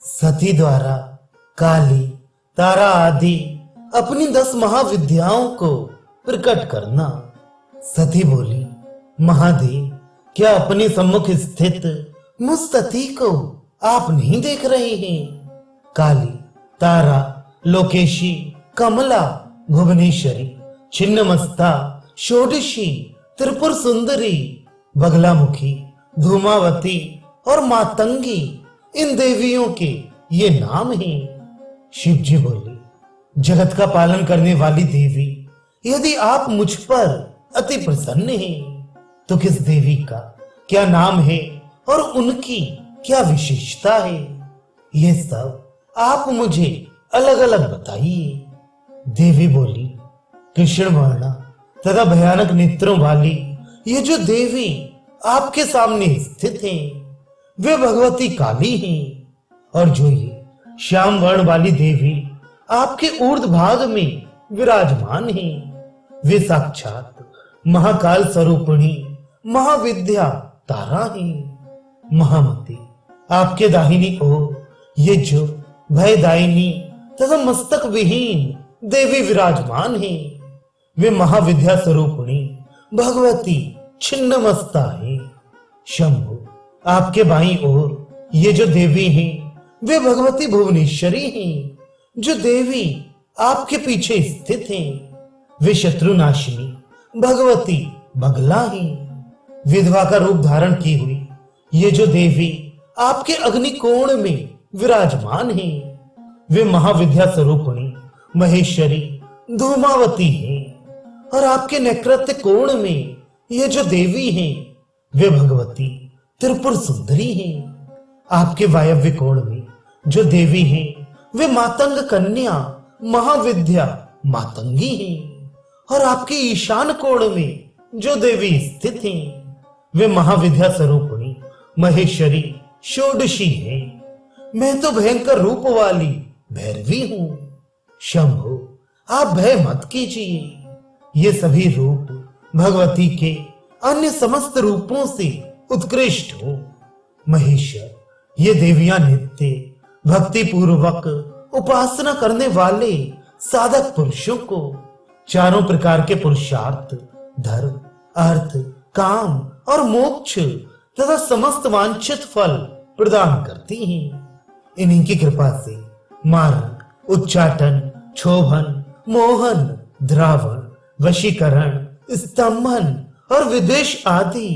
सती द्वारा काली, तारा आदि अपनी 10 महाविद्याओं को प्रकट करना। सती बोली, महादेव, क्या अपने सम्मुख स्थित मुझ सती को आप नहीं देख रहे हैं? काली, तारा, लोकेशी, कमला, भुवनेश्वरी, छिन्नमस्ता, षोडशी, त्रिपुर सुंदरी, बगलामुखी, धूमावती और मातंगी, इन देवियों के ये नाम हैं। शिव जी बोले, जगत का पालन करने वाली देवी, यदि आप मुझ पर अति प्रसन्न हैं, तो किस देवी का क्या नाम है और उनकी क्या विशेषता है, ये सब आप मुझे अलग अलग बताइए। देवी बोली, कृष्ण वर्णा तथा भयानक नेत्रों वाली ये जो देवी आपके सामने स्थित हैं, वे भगवती काली हैं। और जो ये श्याम वर्ण वाली देवी आपके ऊर्ध्व भाग में विराजमान हैं, वे साक्षात महाकाल स्वरूपिणी महाविद्या तारा हैं। महामती, आपके दाहिनी ओर ये जो भयदायिनी तथा मस्तक विहीन देवी विराजमान हैं, वे महाविद्या स्वरूपिणी भगवती छिन्नमस्ता है। शंभु, आपके बाईं ओर ये जो देवी हैं, वे भगवती भुवनेश्वरी हैं। जो देवी आपके पीछे स्थित हैं, वे शत्रुनाशिनी भगवती बगला हैं। विधवा का रूप धारण की हुई ये जो देवी आपके अग्निकोण में विराजमान हैं, वे महाविद्या स्वरूपिणी महेश्वरी धूमावती हैं। और आपके नैकृत्य कोण में ये जो देवी हैं, वे भगवती त्रिपुर सुंदरी हैं। आपके वायव्य कोण में जो देवी हैं, वे मातंग कन्या महाविद्या मातंगी हैं। और आपके ईशान कोण में जो देवी स्थित हैं, वे महाविद्या स्वरूपिणी महेश्वरी षोडशी हैं। मैं तो भयंकर रूप वाली भैरवी हूं। शंभु, आप भय मत कीजिए। ये सभी रूप भगवती के अन्य समस्त रूपों से उत्कृष्ट हो। महेश्वर, ये देवियां नित्य भक्ति पूर्वक उपासना करने वाले साधक पुरुषों को चारों प्रकार के पुरुषार्थ, धर्म, अर्थ, काम और मोक्ष तथा समस्त वांछित फल प्रदान करती हैं। इन्हीं की कृपा से मारण, उच्चाटन, क्षोभन, मोहन, द्रावण, वशीकरण, स्तंभन और विदेश आदि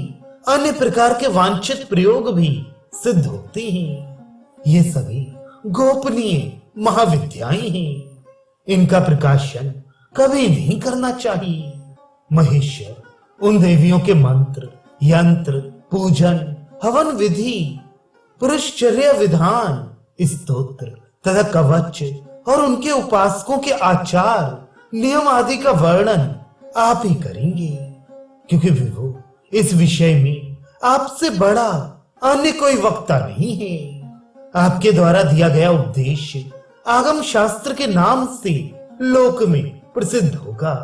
अन्य प्रकार के वांछित प्रयोग भी सिद्ध होते हैं। ये सभी गोपनीय महाविद्याएं हैं। इनका प्रकाशन कभी नहीं करना चाहिए। महेश्वर, उन देवियों के मंत्र, यंत्र, पूजन, हवन विधि, पुरुषचर्या विधान, स्तोत्र तथा कवच और उनके उपासकों के आचार, नियम आदि का वर्णन आप ही करेंगे, क्योंकि विभु, इस विषय में आपसे बड़ा अन्य कोई वक्ता नहीं है। आपके द्वारा दिया गया उपदेश आगम शास्त्र के नाम से लोक में प्रसिद्ध होगा।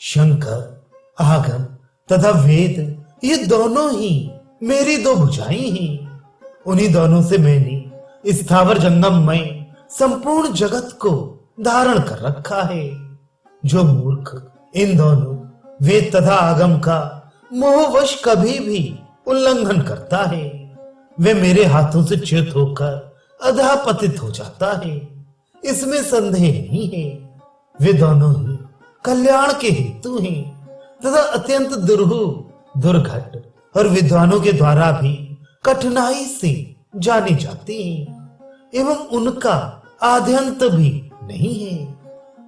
शंकर, आगम तथा वेद, ये दोनों ही मेरी 2 भुजाएं हैं। उन्हीं दोनों से मैंने स्थावर जंगम में संपूर्ण जगत को धारण कर रखा है। जो मूर्ख इन दोनों वेद तथा आगम का मोहवश कभी भी उल्लंघन करता है, वे मेरे हाथों से च्युत होकर अधःपतित हो जाता है। इसमें संदेह नहीं है। वे दोनों ही कल्याण के हेतु हैं तथा अत्यंत दुर्लभ, दुर्घट और विद्वानों के द्वारा भी कठिनाई से जाने जाते हैं, एवं उनका आद्यंत भी नहीं है।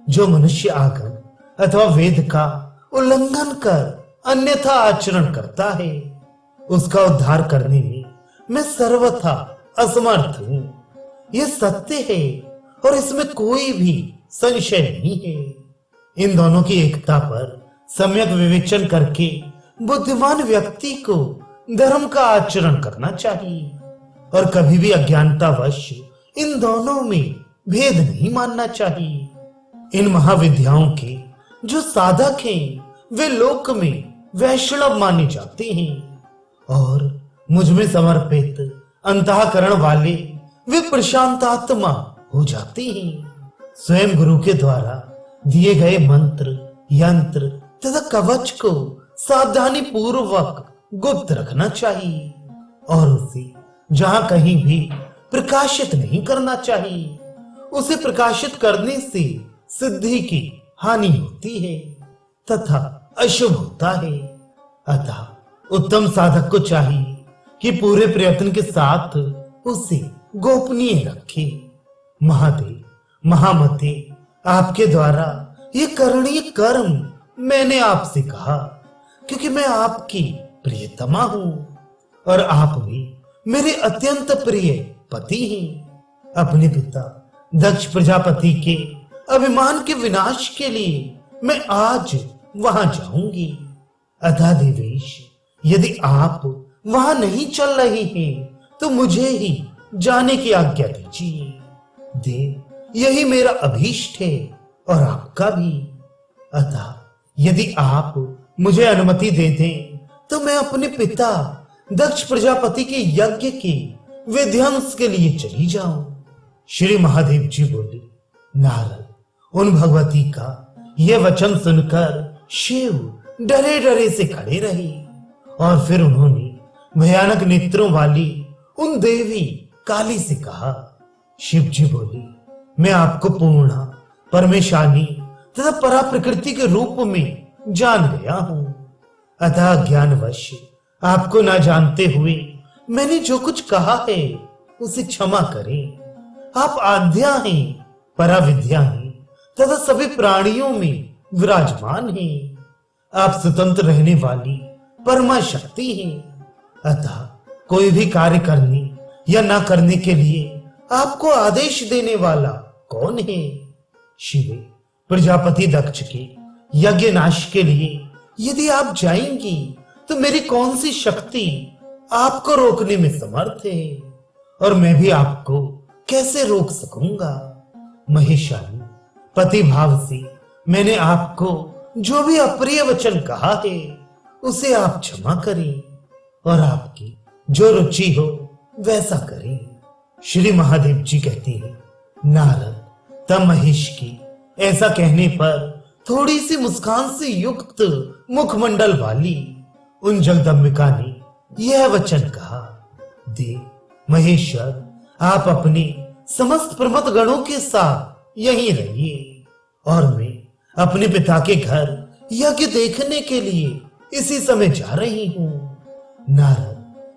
जो मनुष्य आगम अथवा वेद का उल्लंघन कर अन्यथा आचरण करता है, उसका उद्धार करने में मैं सर्वथा असमर्थ हूं। यह सत्य है और इसमें कोई भी संशय नहीं है। इन दोनों की एकता पर सम्यक विवेचन करके बुद्धिमान व्यक्ति को धर्म का आचरण करना चाहिए और कभी भी अज्ञानतावश इन दोनों में भेद नहीं मानना चाहिए। इन महाविद्याओं के जो साधक हैं, वे लोक में वैष्णव माने जाते हैं और मुझ में समर्पित अंतःकरण वाले वे प्रशांतात्मा हो जाते हैं। स्वयं गुरु के द्वारा दिए गए मंत्र, यंत्र तथा कवच को सावधानी पूर्वक गुप्त रखना चाहिए और उसे जहां कहीं भी प्रकाशित नहीं करना चाहिए। उसे प्रकाशित करने से सिद्धि की हानि होती है तथा अशुभ होता है। अतः उत्तम साधक को चाहिए कि पूरे प्रयत्न के साथ उसे गोपनीय रखे। महादेव, महामते, आपके द्वारा ये करणीय कर्म मैंने आपसे कहा क्योंकि मैं आपकी प्रियतमा हूं और आप भी मेरे अत्यंत प्रिय पति हैं। अपने पिता दक्ष प्रजापति के अभिमान के विनाश के लिए मैं आज वहां जाऊंगी। अतः देवेश, यदि आप वहां नहीं चल रहे हैं तो मुझे ही जाने की आज्ञा दीजिए। देव, यही मेरा अभीष्ट है और आपका भी। अतः यदि आप मुझे अनुमति दे दें तो मैं अपने पिता दक्ष प्रजापति के यज्ञ के विध्वंस के लिए चली जाऊं। श्री महादेव जी बोले। नारद, उन भगवती का यह वचन सुनकर शिव डरे डरे से खड़े रहे और फिर उन्होंने भयानक नेत्रों वाली उन देवी काली से कहा। शिव जी बोले, मैं आपको पूर्णा, परमेशानी तथा परा प्रकृति के रूप में जान गया हूं। अतः ज्ञानवश आपको ना जानते हुए मैंने जो कुछ कहा है उसे क्षमा करें। आप आद्या हैं, परा विद्या हैं तथा सभी प्राणियों में विराजमान हैं। आप स्वतंत्र रहने वाली परमा शक्ति हैं। अतः कोई भी कार्य करने या ना करने के लिए आपको आदेश देने वाला कौन है? शिवे, प्रजापति दक्ष के यज्ञ नाश के लिए यदि आप जाएंगी तो मेरी कौन सी शक्ति आपको रोकने में समर्थ है और मैं भी आपको कैसे रोक सकूंगा? महेशानी, पति भाव से मैंने आपको जो भी अप्रिय वचन कहा है उसे आप क्षमा करें और आपकी जो रुचि हो वैसा करें। श्री महादेव जी कहते हैं, नारद, तब महेश की ऐसा कहने पर थोड़ी सी मुस्कान से युक्त मुखमंडल वाली उन जगदम्बिका ने यह वचन कहा। देव, महेश्वर, आप अपने समस्त प्रमथ गणों के साथ यहीं रहिए और मैं अपने पिता के घर यज्ञ देखने के लिए इसी समय जा रही हूं। नारद,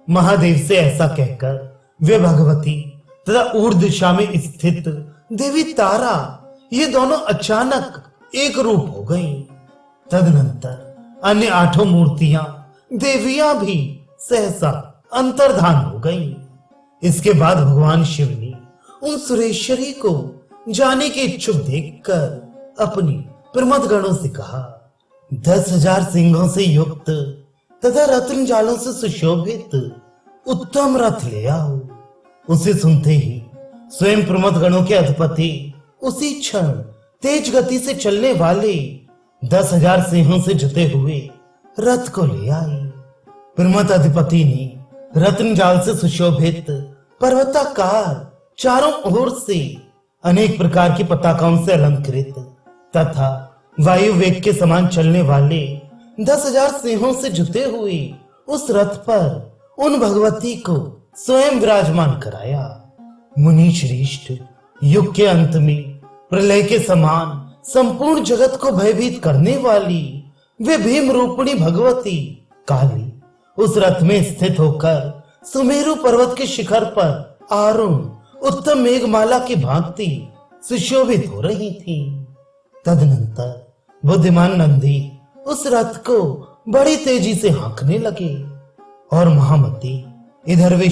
महादेव से ऐसा कहकर वे भगवती तथा ऊर्ध्व दिशा में स्थित देवी तारा ये दोनों अचानक एक रूप हो गईं। तदनंतर अन्य 8 मूर्तियां देवियां भी सहसा अंतर्धान हो गईं। इसके बाद भगवान शिव ने उन सुरेश्वरी को जाने के इच्छुक देखकर अपनी प्रमथ गणों से कहा, 10,000 सिंहों से युक्त तथा रत्न जालों से सुशोभित उत्तम रथ ले आओ। उसे सुनते ही स्वयं प्रमथ गणों के अधिपति उसी क्षण तेज गति से चलने वाले 10,000 सिंहों से जुते हुए रथ को ले आए। प्रमथ अधिपति ने रत्न जाल से सुशोभित पर्वताकार चारों ओर से अनेक प्रकार की पताकाओं से अलंकृत तथा वायु वेग के समान चलने वाले 10,000 सिंहों से जुते हुए उस रथ पर उन भगवती को स्वयं विराजमान कराया। मुनि श्रेष्ठ, युग के अंत में प्रलय के समान संपूर्ण जगत को भयभीत करने वाली वे भीम रूपिणी भगवती काली उस रथ में स्थित होकर सुमेरु पर्वत के शिखर पर आरुण उत्तम मेघमाला की भांति सुशोभित हो रही थी। तदनंतर बुद्धिमान नंदी उस रथ को बड़ी तेजी से हाँकने लगे और महामती इधर वे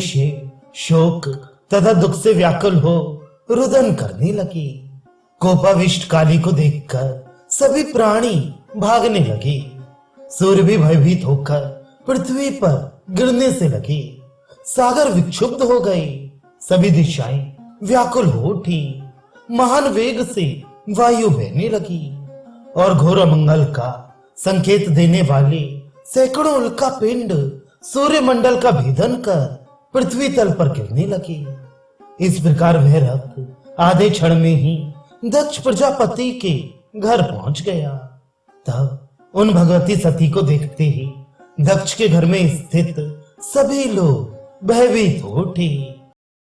शोक तथा दुख से व्याकुल हो रुदन करने लगी। कोपाविष्ट काली को देखकर सभी प्राणी भागने लगे। सूर्य भी भयभीत होकर पृथ्वी पर गिरने से लगे। सागर विक्षुब्ध हो गए। सभी दिशाएं व्याकुल हो उठी। महान वेग से वायु बहने लगी और घोर अमंगल का संकेत देने वाले सैकड़ों उल्का पिंड सूर्य मंडल का भेदन कर पृथ्वी तल पर गिरने लगे। इस प्रकार वह रथ आधे क्षण में ही दक्ष प्रजापति के घर पहुंच गया। तब उन भगवती सती को देखते ही दक्ष के घर में स्थित सभी लोग भयभीत हो उठे।